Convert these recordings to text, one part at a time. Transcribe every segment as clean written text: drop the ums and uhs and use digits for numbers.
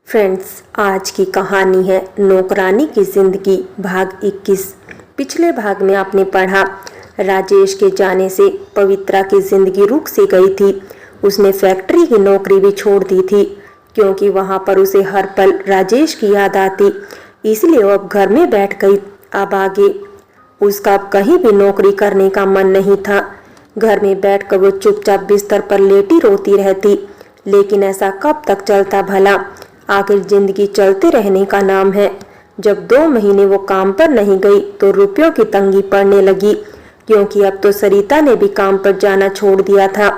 Friends, आज की कहानी है नौकरानी की जिंदगी भाग 21। पिछले भाग में आपने पढ़ा राजेश के जाने से पवित्रा की जिंदगी रुक सी गई थी। उसने फैक्ट्री की नौकरी भी छोड़ दी थी क्योंकि वहां पर उसे हर पल राजेश की याद आती, इसलिए वो अब घर में बैठ गई। अब आगे उसका अब कहीं भी नौकरी करने का मन नहीं था। घर में बैठकर वो चुपचाप बिस्तर पर लेटी रोती रहती। लेकिन ऐसा कब तक चलता भला? आखिर जिंदगी चलते रहने का नाम है। जब 2 महीने वो काम पर नहीं गई तो रुपयों की तंगी पड़ने लगी, क्योंकि अब तो सरिता ने भी काम पर जाना छोड़ दिया था।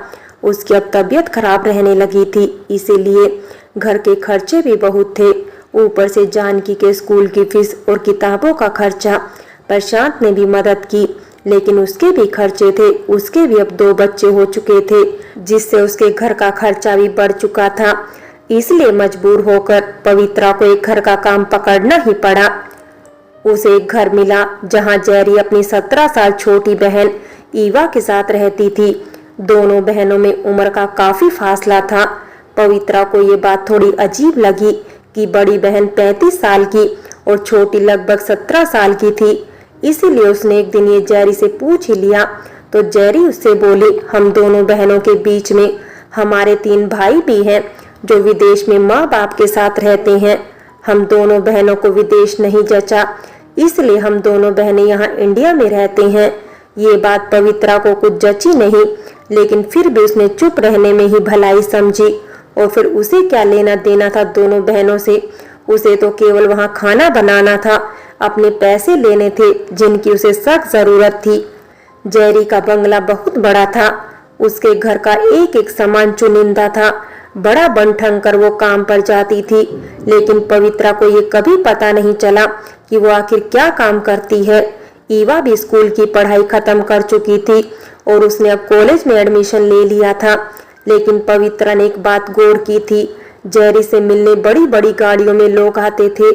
उसकी अब तबीयत खराब रहने लगी थी, इसीलिए घर के खर्चे भी बहुत थे। ऊपर से जानकी के स्कूल की फीस और किताबों का खर्चा। प्रशांत ने भी मदद की, लेकिन उसके भी खर्चे थे। उसके भी अब 2 बच्चे हो चुके थे, जिससे उसके घर का खर्चा भी बढ़ चुका था। इसलिए मजबूर होकर पवित्रा को एक घर का काम पकड़ना ही पड़ा। उसे एक घर मिला जहां जेरी अपनी 17 साल छोटी बहन ईवा के साथ रहती थी। दोनों बहनों में उम्र का काफी फासला था। पवित्रा को ये बात थोड़ी अजीब लगी कि बड़ी बहन 35 साल की और छोटी लगभग 17 साल की थी। इसीलिए उसने एक दिन ये जेरी से पूछ ही लिया। तो जेरी उससे बोली, हम दोनों बहनों के बीच में हमारे 3 भाई भी हैं जो विदेश में माँ बाप के साथ रहते हैं। हम दोनों बहनों को विदेश नहीं जचा, इसलिए हम दोनों बहनें यहाँ इंडिया में रहते हैं। ये बात पवित्रा को कुछ जची नहीं, लेकिन फिर भी उसने चुप रहने में ही भलाई समझी। और फिर उसे क्या लेना देना था दोनों बहनों से? उसे तो केवल वहाँ खाना बनाना था, अपने पैसे लेने थे जिनकी उसे सख्त जरूरत थी। जेरी का बंगला बहुत बड़ा था। उसके घर का एक एक सामान चुनिंदा था। बड़ा बन ठन कर वो काम पर जाती थी, लेकिन पवित्रा को ये कभी पता नहीं चला कि वो आखिर क्या काम करती है। ईवा भी स्कूल की पढ़ाई खत्म कर चुकी थी और उसने अब कॉलेज में एडमिशन ले लिया था। लेकिन पवित्रा ने एक बात गौर की थी, जेरी से मिलने बड़ी बड़ी गाड़ियों में लोग आते थे।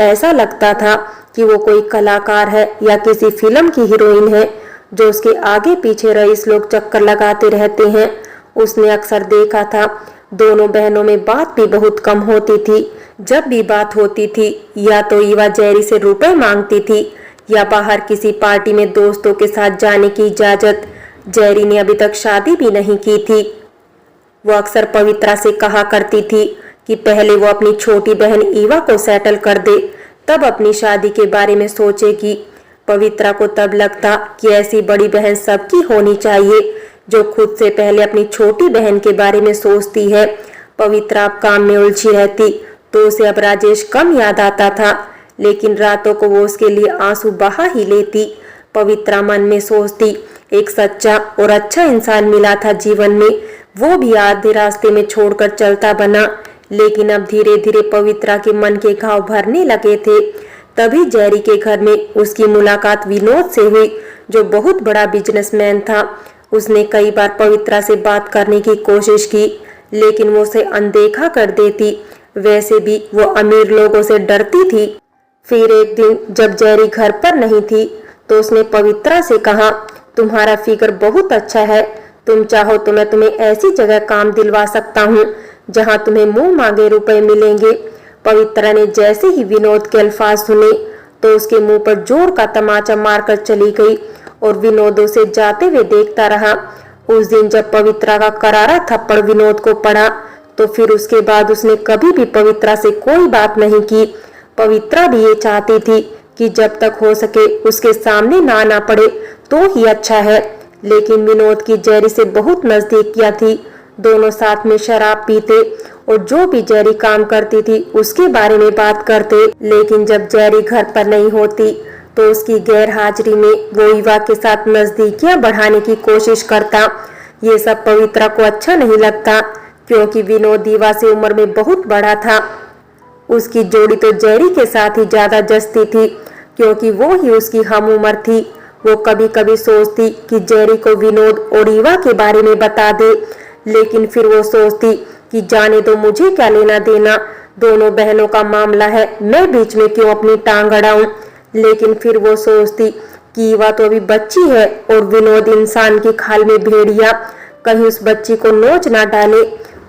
ऐसा लगता था कि वो कोई कलाकार है या किसी फिल्म की हीरोइन है, जो उसके आगे पीछे रईस लोग चक्कर लगाते रहते हैं। उसने अक्सर देखा था दोनों बहनों में बात भी बहुत कम होती थी। जब भी बात होती थी या तो ईवा जेरी से रुपए मांगती थी या बाहर किसी पार्टी में दोस्तों के साथ जाने की इजाजत। जेरी ने अभी तक शादी भी नहीं की थी। वो अक्सर पवित्रा से कहा करती थी कि पहले वो अपनी छोटी बहन ईवा को सेटल कर दे, तब अपनी शादी के बारे में सोचेगी। पवित्रा को तब लगता कि ऐसी बड़ी बहन सबकी होनी चाहिए जो खुद से पहले अपनी छोटी बहन के बारे में सोचती है। पवित्रा अब काम में उलझी रहती तो उसे अब राजेश कम याद आता था, लेकिन रातों को वो उसके लिए आंसू बहा ही लेती। पवित्रा मन में सोचती, एक सच्चा और अच्छा इंसान मिला था जीवन में, वो भी आधे रास्ते में छोड़कर चलता बना। लेकिन अब धीरे धीरे पवित्रा के मन के घाव भरने लगे थे। तभी जेरी के घर में उसकी मुलाकात विनोद से हुई, जो बहुत बड़ा बिजनेसमैन था। उसने कई बार पवित्रा से बात करने की कोशिश की, लेकिन वो उसे अनदेखा कर देती। वैसे भी वो अमीर लोगों से डरती थी। फिर एक दिन जब जेरी घर पर नहीं थी तो उसने पवित्रा से कहा, तुम्हारा फिगर बहुत अच्छा है, तुम चाहो तो मैं तुम्हें ऐसी जगह काम दिलवा सकता हूँ जहाँ तुम्हें मुंह मांगे रुपए मिलेंगे। पवित्रा ने जैसे ही विनोद के अल्फाज सुने तो उसके मुंह पर जोर का तमाचा मारकर चली गई और विनोद उसे जाते हुए देखता रहा। उस दिन जब पवित्रा का करारा थप्पड़ विनोद को पड़ा तो फिर उसके बाद उसने कभी भी पवित्रा से कोई बात नहीं की। पवित्रा भी ये चाहती थी कि जब तक हो सके उसके सामने ना आना पड़े तो ही अच्छा है। लेकिन विनोद की जेरी से बहुत नजदीकियां थी। दोनों साथ में शराब पीते और जो भी जेरी काम करती थी उसके बारे में बात करते। लेकिन जब जेरी घर पर नहीं होती तो उसकी गैर हाजिरी में वो ईवा के साथ नजदीकियां बढ़ाने की कोशिश करता। ये सब पवित्रा को अच्छा नहीं लगता, क्योंकि विनोद ईवा से उम्र में बहुत बड़ा था। उसकी जोड़ी तो जेरी के साथ ही ज्यादा जचती थी, क्योंकि वो ही उसकी हम उम्र थी। वो कभी कभी सोचती कि जेरी को विनोद और ईवा के बारे में बता दे, लेकिन फिर वो सोचती कि जाने दो, मुझे क्या लेना देना, दोनों बहनों का मामला है, मैं बीच में क्यों अपनी टांग अड़ाऊं। लेकिन फिर वो सोचती कि ईवा तो अभी बच्ची है और विनोद इंसान की खाल में भेड़िया, कहीं उस बच्ची को नोच ना डाले।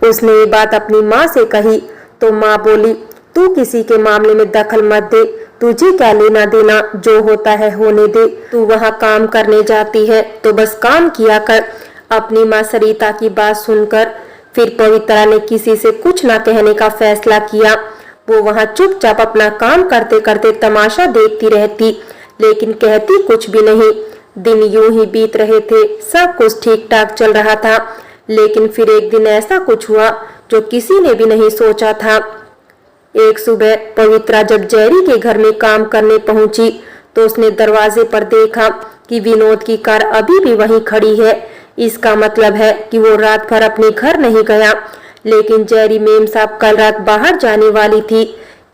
उसने ये बात अपनी माँ से कही तो माँ बोली, तू किसी के मामले में दखल मत दे, तुझे क्या लेना देना, जो होता है होने दे। तू वहाँ काम करने जाती है तो बस काम किया कर। अपनी माँ सरिता की बात सुनकर फिर पवित्रा ने किसी से कुछ न कहने का फैसला किया। वो वहाँ चुपचाप अपना काम करते करते तमाशा देखती रहती, लेकिन कहती कुछ भी नहीं। दिन यूं ही बीत रहे थे, सब कुछ ठीक ठाक चल रहा था, लेकिन फिर एक दिन ऐसा कुछ हुआ जो किसी ने भी नहीं सोचा था। एक सुबह पवित्रा जब जेरी के घर में काम करने पहुंची तो उसने दरवाजे पर देखा कि विनोद की कार अभी भी वहीं खड़ी है। इसका मतलब है कि वो रात भर अपने घर नहीं गया। लेकिन जेरी मेम साहब कल रात बाहर जाने वाली थी,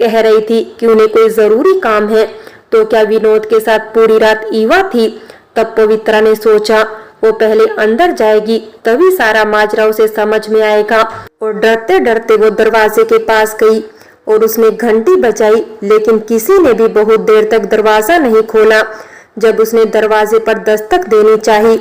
कह रही थी कि उन्हें कोई जरूरी काम है। तो क्या विनोद के साथ पूरी रात ईवा थी? तब पवित्रा ने सोचा वो पहले अंदर जाएगी, तभी सारा माजरा उसे समझ में आएगा। और डरते डरते वो दरवाजे के पास गई और उसने घंटी बजाई, लेकिन किसी ने भी बहुत देर तक दरवाजा नहीं खोला। जब उसने दरवाजे पर दस्तक देनी चाही,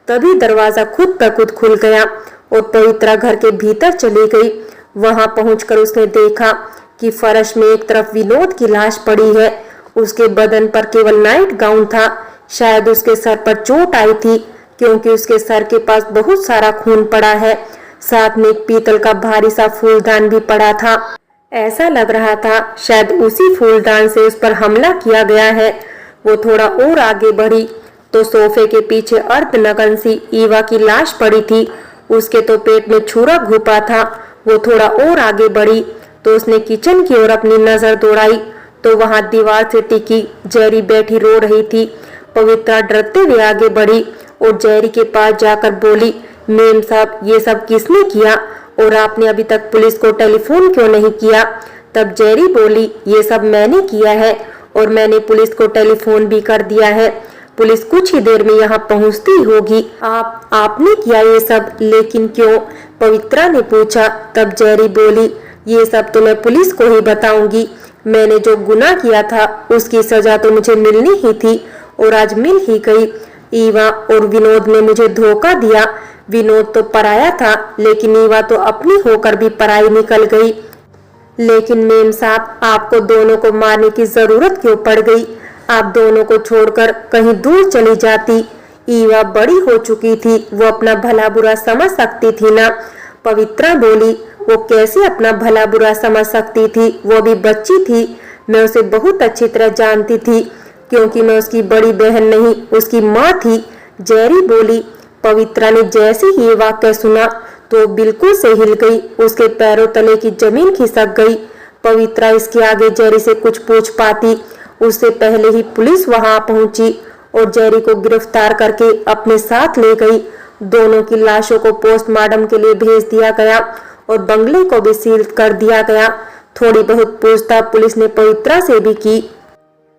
तभी दरवाजा खुद ब खुद खुल गया और पवित्रा घर के भीतर चली गई। वहां पहुंचकर उसने देखा कि फर्श में एक तरफ विनोद की लाश पड़ी है। उसके बदन पर केवल नाइट गाउन था। शायद उसके सर पर चोट आई थी, क्योंकि उसके सर के पास बहुत सारा खून पड़ा है। साथ में एक पीतल का भारी सा फूलदान भी पड़ा था। ऐसा लग रहा था शायद उसी फूलदान से उस पर हमला किया गया है। वो थोड़ा और आगे बढ़ी तो सोफे के पीछे अर्धनग्न सी ईवा की लाश पड़ी थी। उसके तो पेट में छुरा घुपा था। वो थोड़ा और आगे बढ़ी तो उसने किचन की ओर अपनी नजर दौड़ाई तो वहां दीवार से टिकी जेरी बैठी रो रही थी। पवित्रा डरते हुए आगे बढ़ी और जेरी के पास जाकर बोली, मेम साहब, ये सब किसने किया और आपने अभी तक पुलिस को टेलीफोन क्यों नहीं किया? तब जेरी बोली, ये सब मैंने किया है और मैंने पुलिस को टेलीफोन भी कर दिया है। पुलिस कुछ ही देर में यहाँ पहुँचती होगी। आपने किया ये सब, लेकिन क्यों? पवित्रा ने पूछा। तब जेरी बोली, ये सब तो मैं पुलिस को ही बताऊंगी। मैंने जो गुनाह किया था उसकी सजा तो मुझे मिलनी ही थी और आज मिल ही गई। ईवा और विनोद ने मुझे धोखा दिया। विनोद तो पराया था, लेकिन ईवा तो अपनी होकर भी पराई निकल गई। लेकिन मेम साहब, आपको दोनों को मारने की जरूरत क्यों पड़ गई? आप दोनों को छोड़कर कहीं दूर चली जाती। ईवा बड़ी हो चुकी थी, वो अपना भला बुरा समझ सकती थी ना। पवित्रा बोली, वो कैसे अपना भला बुरा समझ सकती थी? वो भी बच्ची थी। मैं उसे बहुत अच्छी तरह जानती थी, क्योंकि मैं उसकी बड़ी बहन नहीं, उसकी माँ थी। जेरी बोली। पवित्रा ने जैसे ही ये वाक्य सुना तो बिल्कुल से हिल गई। उसके पैरों तले की जमीन खिसक गई। पवित्रा इसके आगे जेरी से कुछ पूछ पाती उससे पहले ही पुलिस वहां पहुंची और जेरी को गिरफ्तार करके अपने साथ ले गई। दोनों की लाशों को पोस्टमार्टम के लिए भेज दिया गया और बंगले को भी सील कर दिया गया। थोड़ी बहुत पूछताछ पुलिस ने पवित्रा से भी की,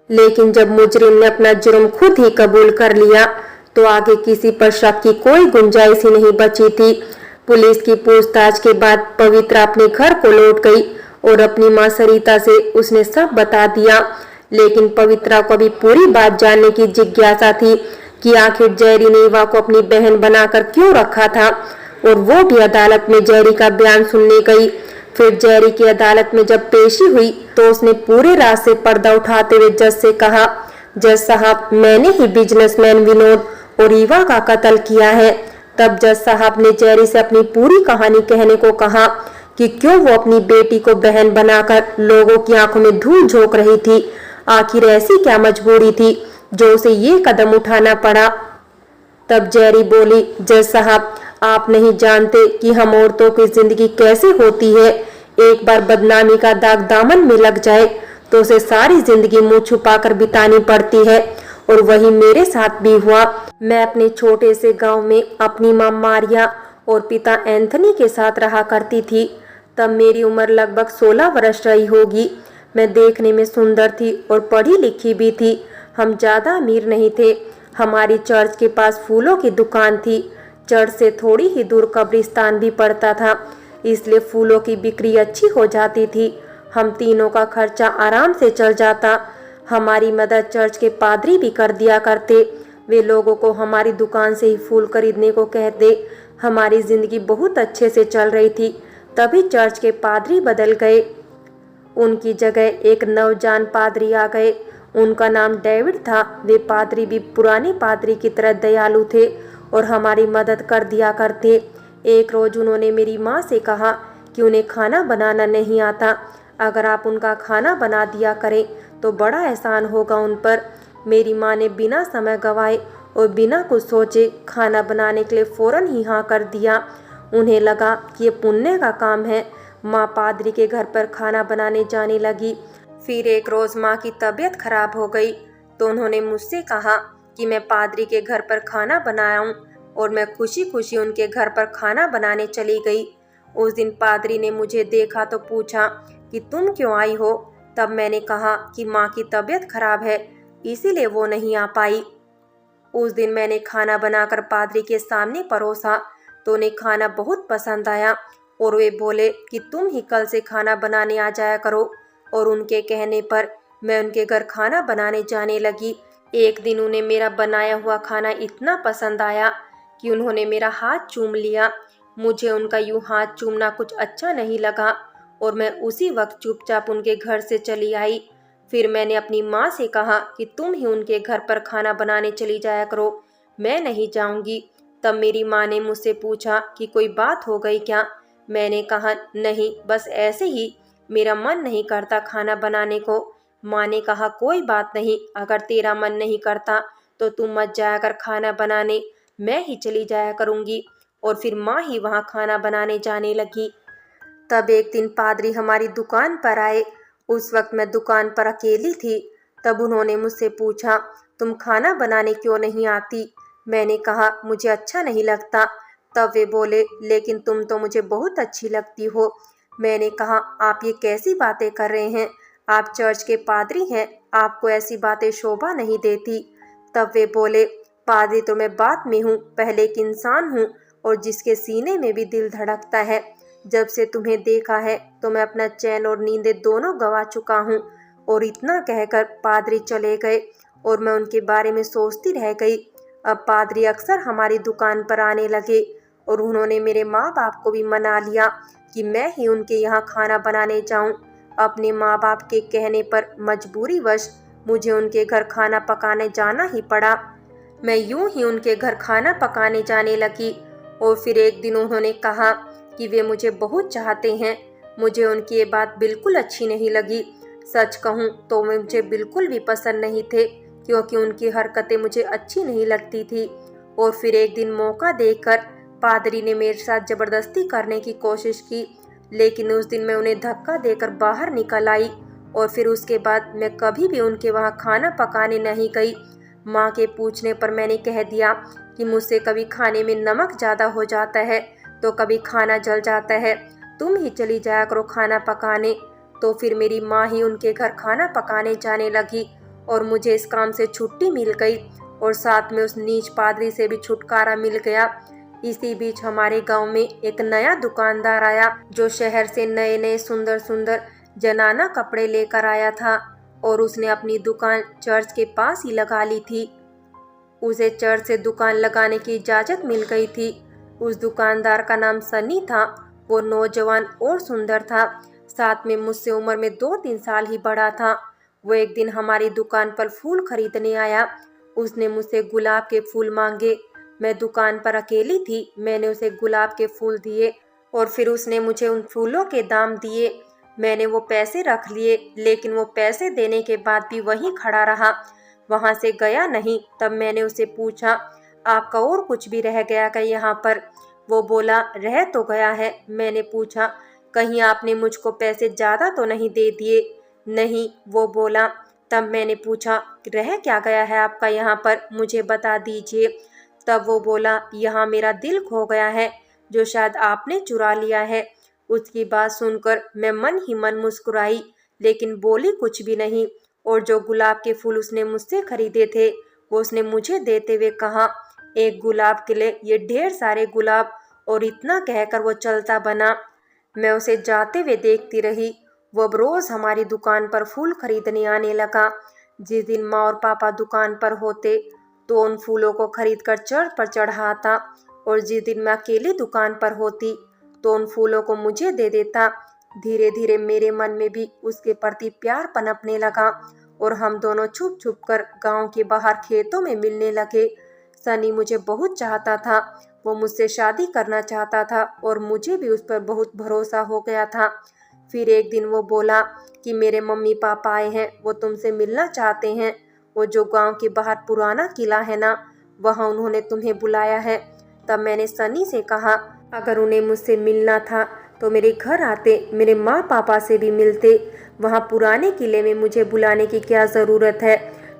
लेकिन जब मुजरिम ने अपना जुर्म खुद ही कबूल कर लिया तो आगे किसी पर शक की कोई गुंजाइश ही नहीं बची थी। पुलिस की पूछताछ के बाद पवित्रा अपने घर को लौट गई और अपनी मां सरिता से उसने सब बता दिया। लेकिन पवित्रा को भी पूरी बात जानने की जिज्ञासा थी कि आखिर जेरी ने ईवा को अपनी बहन बनाकर क्यों रखा था। और वो भी अदालत में जेरी का बयान सुनने गई। फिर जेरी की अदालत में जब पेशी हुई तो उसने पूरे रात से पर्दा उठाते हुए जज से कहा, जज साहब, मैंने ही बिजनेसमैन विनोद और ईवा का कत्ल किया है। तब जज साहब ने जेरी से अपनी पूरी कहानी कहने को कहा कि क्यों वो अपनी बेटी को बहन बनाकर लोगों की आंखों में धूल झोंक रही थी। आखिर ऐसी क्या मजबूरी थी जो उसे ये कदम उठाना पड़ा। तब जेरी बोली, जज साहब, आप नहीं जानते कि हम औरतों की जिंदगी कैसे होती है। एक बार बदनामी का दाग दामन में लग जाए तो उसे सारी जिंदगी मुंह छुपाकर बितानी पड़ती है। और वही मेरे साथ भी हुआ। मैं अपने छोटे से गांव में अपनी मां मारिया और पिता एंथनी के साथ रहा करती थी। तब मेरी उम्र लगभग 16 वर्ष रही होगी। मैं देखने में सुंदर थी और पढ़ी लिखी भी थी। हम ज़्यादा अमीर नहीं थे। हमारी चर्च के पास फूलों की दुकान थी। चर्च से थोड़ी ही दूर कब्रिस्तान भी पड़ता था, इसलिए फूलों की बिक्री अच्छी हो जाती थी। हम तीनों का खर्चा आराम से चल जाता। हमारी मदद चर्च के पादरी भी कर दिया करते। वे लोगों को हमारी दुकान से ही फूल खरीदने को कहते। हमारी जिंदगी बहुत अच्छे से चल रही थी। तभी चर्च के पादरी बदल गए। उनकी जगह एक नौजवान पादरी आ गए। उनका नाम डेविड था। वे पादरी भी पुराने पादरी की तरह दयालु थे और हमारी मदद कर दिया करते। एक रोज उन्होंने मेरी माँ से कहा कि उन्हें खाना बनाना नहीं आता, अगर आप उनका खाना बना दिया करें तो बड़ा एहसान होगा उन पर। मेरी माँ ने बिना समय गवाए और बिना कुछ सोचे खाना बनाने के लिए फौरन ही हाँ कर दिया। उन्हें लगा कि ये पुण्य का काम है। माँ पादरी के घर पर खाना बनाने जाने लगी। फिर एक रोज़ माँ की तबीयत खराब हो गई तो उन्होंने मुझसे कहा कि मैं पादरी के घर पर खाना बनाऊं और मैं खुशी खुशी उनके घर पर खाना बनाने चली गई। उस दिन पादरी ने मुझे देखा तो पूछा कि तुम क्यों आई हो। तब मैंने कहा कि माँ की तबीयत खराब है, इसीलिए वो नहीं आ पाई। उस दिन मैंने खाना बनाकर पादरी के सामने परोसा तो उन्हें खाना बहुत पसंद आया और वे बोले कि तुम ही कल से खाना बनाने आ जाया करो। और उनके कहने पर मैं उनके घर खाना बनाने जाने लगी। एक दिन उन्हें मेरा बनाया हुआ खाना इतना पसंद आया कि उन्होंने मेरा हाथ चूम लिया। मुझे उनका यूं हाथ चूमना कुछ अच्छा नहीं लगा और मैं उसी वक्त चुपचाप उनके घर से चली आई। फिर मैंने अपनी माँ से कहा कि तुम ही उनके घर पर खाना बनाने चली जाया करो, मैं नहीं जाऊंगी। तब मेरी माँ ने मुझसे पूछा कि कोई बात हो गई क्या। मैंने कहा नहीं, बस ऐसे ही मेरा मन नहीं करता खाना बनाने को। माँ ने कहा कोई बात नहीं, अगर तेरा मन नहीं करता तो तुम मत जाया कर खाना बनाने, मैं ही चली जाया करूँगी। और फिर माँ ही वहाँ खाना बनाने जाने लगी। तब एक दिन पादरी हमारी दुकान पर आए। उस वक्त मैं दुकान पर अकेली थी। तब उन्होंने मुझसे पूछा तुम खाना बनाने क्यों नहीं आती। मैंने कहा मुझे अच्छा नहीं लगता। तब वे बोले लेकिन तुम तो मुझे बहुत अच्छी लगती हो। मैंने कहा आप ये कैसी बातें कर रहे हैं, आप चर्च के पादरी हैं, आपको ऐसी बातें शोभा नहीं देती। तब वे बोले पादरी तो मैं बात में हूँ, पहले एक इंसान हूँ और जिसके सीने में भी दिल धड़कता है। जब से तुम्हें देखा है तो मैं अपना चैन और नींदें दोनों गंवा चुका हूँ। और इतना कहकर पादरी चले गए और मैं उनके बारे में सोचती रह गई। अब पादरी अक्सर हमारी दुकान पर आने लगे और उन्होंने मेरे माँ बाप को भी मना लिया कि मैं ही उनके यहाँ खाना बनाने जाऊँ। अपने माँ बाप के कहने पर मजबूरीवश मुझे उनके घर खाना पकाने जाना ही पड़ा। मैं यूं ही उनके घर खाना पकाने जाने लगी और फिर एक दिन उन्होंने कहा कि वे मुझे बहुत चाहते हैं। मुझे उनकी ये बात बिल्कुल अच्छी नहीं लगी। सच कहूँ तो वे मुझे बिल्कुल भी पसंद नहीं थे क्योंकि उनकी हरकतें मुझे अच्छी नहीं लगती थी। और फिर एक दिन मौका देकर पादरी ने मेरे साथ जबरदस्ती करने की कोशिश की, लेकिन उस दिन मैं उन्हें धक्का देकर बाहर निकल आई और फिर उसके बाद मैं कभी भी उनके वहाँ खाना पकाने नहीं गई। माँ के पूछने पर मैंने कह दिया कि मुझसे कभी खाने में नमक ज़्यादा हो जाता है तो कभी खाना जल जाता है, तुम ही चली जाया करो खाना पकाने। तो फिर मेरी माँ ही उनके घर खाना पकाने जाने लगी और मुझे इस काम से छुट्टी मिल गई और साथ में उस नीच पादरी से भी छुटकारा मिल गया। इसी बीच हमारे गांव में एक नया दुकानदार आया जो शहर से नए नए सुंदर सुंदर जनाना कपड़े लेकर आया था और उसने अपनी दुकान चर्च के पास ही लगा ली थी। उसे चर्च से दुकान लगाने की इजाज़त मिल गई थी। उस दुकानदार का नाम सनी था। वो नौजवान और सुंदर था, साथ में मुझसे उम्र में 2-3 साल ही बड़ा था। वो एक दिन हमारी दुकान पर फूल खरीदने आया। उसने मुझसे गुलाब के फूल मांगे। मैं दुकान पर अकेली थी। मैंने उसे गुलाब के फूल दिए और फिर उसने मुझे उन फूलों के दाम दिए। मैंने वो पैसे रख लिए, लेकिन वो पैसे देने के बाद भी वहीं खड़ा रहा, वहां से गया नहीं। तब मैंने उसे पूछा आपका और कुछ भी रह गया क्या यहाँ पर। वो बोला रह तो गया है। मैंने पूछा कहीं आपने मुझको पैसे ज़्यादा तो नहीं दे दिए। नहीं, वो बोला। तब मैंने पूछा रह क्या गया है आपका यहाँ पर, मुझे बता दीजिए। तब वो बोला यहाँ मेरा दिल खो गया है जो शायद आपने चुरा लिया है। उसकी बात सुनकर मैं मन ही मन मुस्कुराई, लेकिन बोली कुछ भी नहीं। और जो गुलाब के फूल उसने मुझसे खरीदे थे वो उसने मुझे देते हुए कहा एक गुलाब के लिए ये ढेर सारे गुलाब। और इतना कहकर वो चलता बना। मैं उसे जाते हुए देखती रही। वो अब रोज़ हमारी दुकान पर फूल खरीदने आने लगा। जिस दिन माँ और पापा दुकान पर होते तो उन फूलों को खरीद कर चढ़ पर चढ़ाता और जिस दिन मैं अकेली दुकान पर होती तो उन फूलों को मुझे दे देता धीरे धीरे मेरे मन में भी उसके प्रति प्यार पनपने लगा और हम दोनों छुप छुप कर गाँव के बाहर खेतों में मिलने लगे। सनी मुझे बहुत चाहता था, वो मुझसे शादी करना चाहता था और मुझे भी उस पर बहुत भरोसा हो गया था। फिर एक दिन वो बोला कि मेरे मम्मी पापा आए हैं, वो तुमसे मिलना चाहते हैं। वो जो गांव के बाहर पुराना किला है ना, वहाँ उन्होंने तुम्हें बुलाया है। तब मैंने सनी से कहा अगर उन्हें मुझसे मिलना था तो मेरे घर आते, मेरे माँ पापा से भी मिलते। वहाँ पुराने किले में मुझे बुलाने की क्या ज़रूरत है।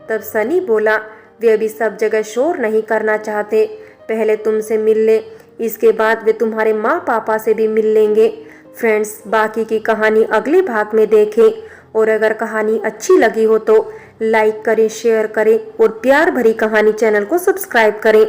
तब सनी बोला वे अभी सब जगह शोर नहीं करना चाहते, पहले तुमसे मिल ले, इसके बाद वे तुम्हारे माँ पापा से भी मिल लेंगे। फ्रेंड्स, बाकी की कहानी अगले भाग में देखें और अगर कहानी अच्छी लगी हो तो लाइक करें, शेयर करें और प्यार भरी कहानी चैनल को सब्सक्राइब करें।